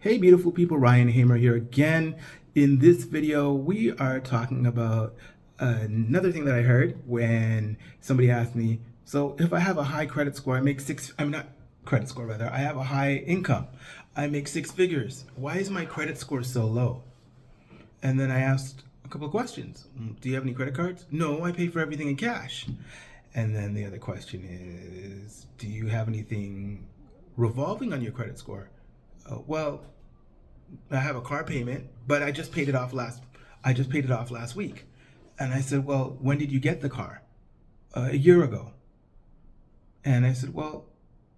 Hey beautiful people, Ryan Hamer here again. In this video, we are talking about another thing that I heard when somebody asked me, so if I have a high credit score, I'm not credit score rather, I have a high income, I make six figures. Why is my credit score so low? And then I asked a couple of questions. Do you have any credit cards? No, I pay for everything in cash. And then the other question is, do you have anything revolving on your credit score? Well, I have a car payment, but I just paid it off last week. And I said, well, when did you get the car? A year ago. And I said, well,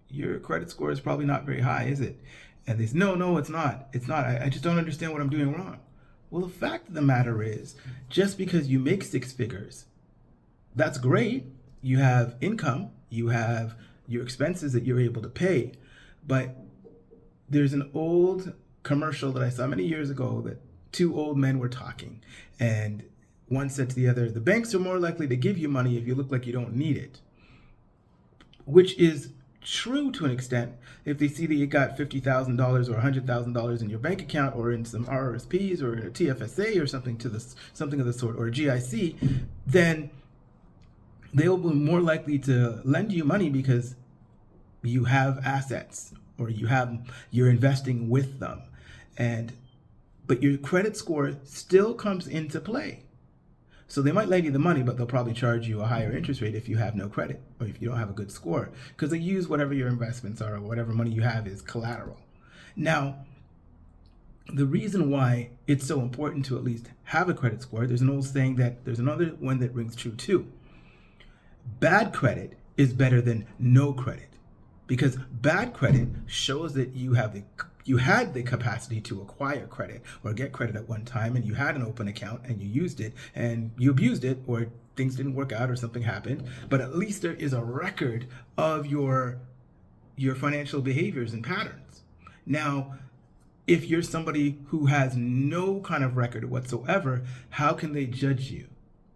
your credit score is probably not very high, is it? And they said, no, it's not. It's not. I just don't understand what I'm doing wrong. Well, the fact of the matter is, just because you make six figures, that's great. You have income, you have your expenses that you're able to pay. But there's an old commercial that I saw many years ago that two old men were talking. And one said to the other, the banks are more likely to give you money if you look like you don't need it. Which is true to an extent if they see that you got $50,000 or $100,000 in your bank account or in some RRSPs or a TFSA or something of the sort, or a GIC, then they'll be more likely to lend you money because you have assets or you're investing with them. But your credit score still comes into play. So they might lend you the money, but they'll probably charge you a higher interest rate if you have no credit or if you don't have a good score, because they use whatever your investments are or whatever money you have is collateral. Now, the reason why it's so important to at least have a credit score, there's an old saying that there's another one that rings true too. Bad credit is better than no credit, because bad credit shows that you had the capacity to acquire credit or get credit at one time, and you had an open account and you used it and you abused it, or things didn't work out or something happened, but at least there is a record of your financial behaviors and patterns. Now, if you're somebody who has no kind of record whatsoever, how can they judge you?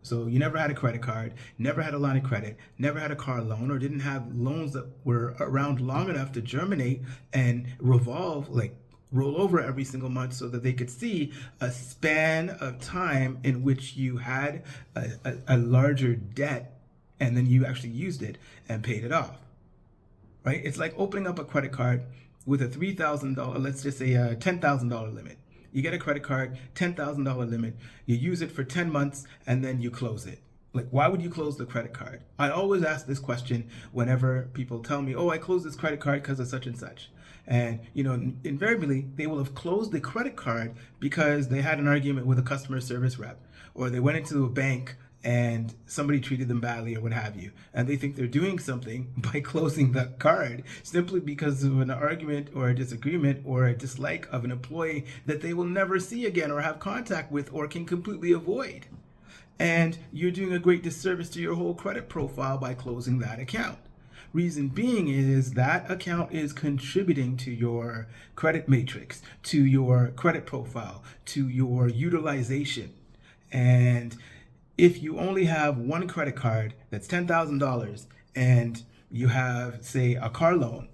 So you never had a credit card, never had a line of credit, never had a car loan, or didn't have loans that were around long enough to germinate and revolve, like roll over every single month, so that they could see a span of time in which you had a larger debt and then you actually used it and paid it off, right? It's like opening up a credit card with a $3,000, let's just say a $10,000 limit. You get a credit card, $10,000 limit, you use it for 10 months, and then you close it. Like, why would you close the credit card? I always ask this question whenever people tell me, oh, I closed this credit card because of such and such. And, invariably, they will have closed the credit card because they had an argument with a customer service rep, or they went into a bank and somebody treated them badly or what have you, and they think they're doing something by closing the card simply because of an argument or a disagreement or a dislike of an employee that they will never see again or have contact with or can completely avoid. And you're doing a great disservice to your whole credit profile by closing that account. Reason being is that account is contributing to your credit matrix, to your credit profile, to your utilization. And if you only have one credit card that's $10,000 and you have, say, a car loan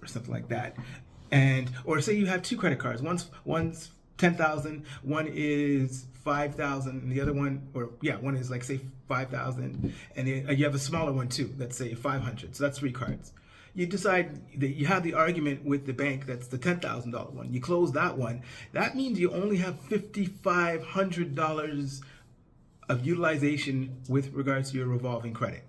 or something like that, or say you have two credit cards, one's 10,000, one is 5,000, and the other one, one is like say 5,000, and you have a smaller one too, that's say 500. So that's three cards. You decide that you have the argument with the bank, that's the $10,000 one. You close that one. That means you only have $5,500 of utilization with regards to your revolving credit.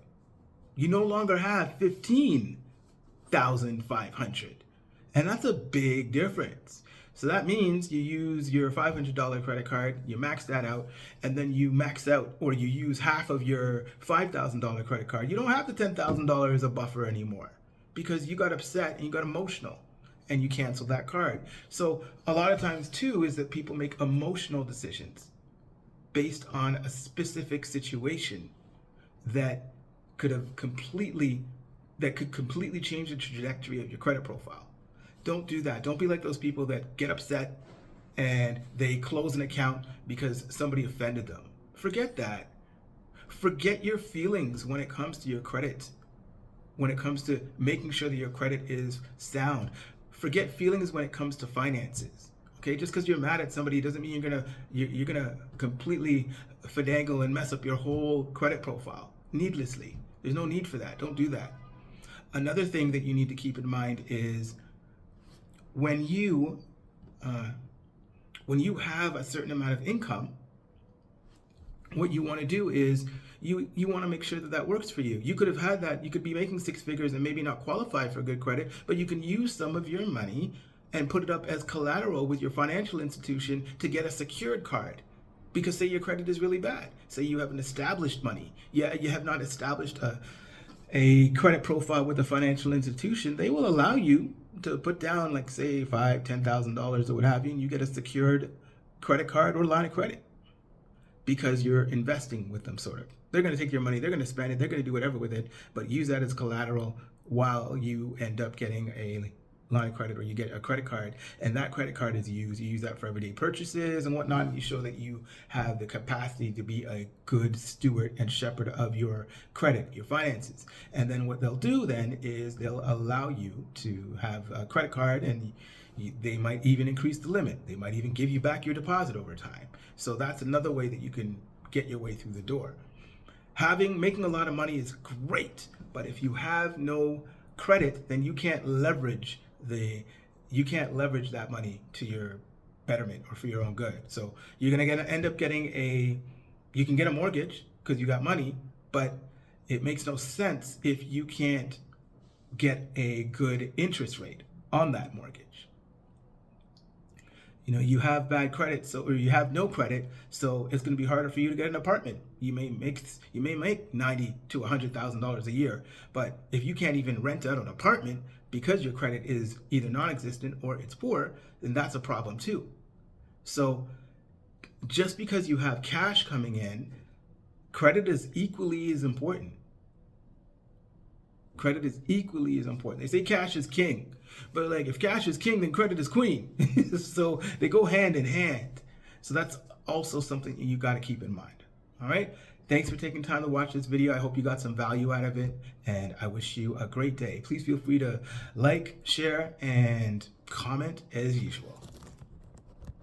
You no longer have 15,500, and that's a big difference. So that means you use your $500 credit card, you max that out, and then you max out, or you use half of your $5,000 credit card. You don't have the $10,000 as a buffer anymore because you got upset and you got emotional and you canceled that card. So a lot of times too is that people make emotional decisions based on a specific situation that could completely change the trajectory of your credit profile. Don't do that. Don't be like those people that get upset and they close an account because somebody offended them. Forget that. Forget your feelings when it comes to your credit, when it comes to making sure that your credit is sound. forget feelings when it comes to finances. Okay, just because you're mad at somebody doesn't mean you're gonna completely finagle and mess up your whole credit profile needlessly. There's no need for that. Don't do that. Another thing that you need to keep in mind is when you have a certain amount of income, what you want to do is you want to make sure that that works for you. You could have had that. You could be making six figures and maybe not qualify for good credit, but you can use some of your money and put it up as collateral with your financial institution to get a secured card. Because say your credit is really bad. Say you haven't established money. Yeah, you have not established a credit profile with a financial institution. They will allow you to put down, like, say $5,000-$10,000 or what have you, and you get a secured credit card or line of credit because you're investing with them, sort of. They're going to take your money, they're going to spend it, they're going to do whatever with it, but use that as collateral while you end up getting a line of credit or you get a credit card, and that credit card is used. You use that for everyday purchases and whatnot, and you show that you have the capacity to be a good steward and shepherd of your credit, your finances. And then what they'll do then is they'll allow you to have a credit card, and they might even increase the limit. They might even give you back your deposit over time. So that's another way that you can get your way through the door. Making a lot of money is great, but if you have no credit, then you can't leverage that money to your betterment or for your own good. So you're gonna end up getting you can get a mortgage because you got money, but it makes no sense if you can't get a good interest rate on that mortgage. You have bad credit, or you have no credit, so it's going to be harder for you to get an apartment. You may make $90,000 to $100,000 a year, but if you can't even rent out an apartment because your credit is either non-existent or it's poor, then that's a problem too. So just because you have cash coming in, credit is equally as important. Credit is equally as important. They say cash is king, but like if cash is king, then credit is queen. So they go hand in hand. So that's also something you got to keep in mind. All right. Thanks for taking time to watch this video. I hope you got some value out of it, and I wish you a great day. Please feel free to like, share, and comment as usual.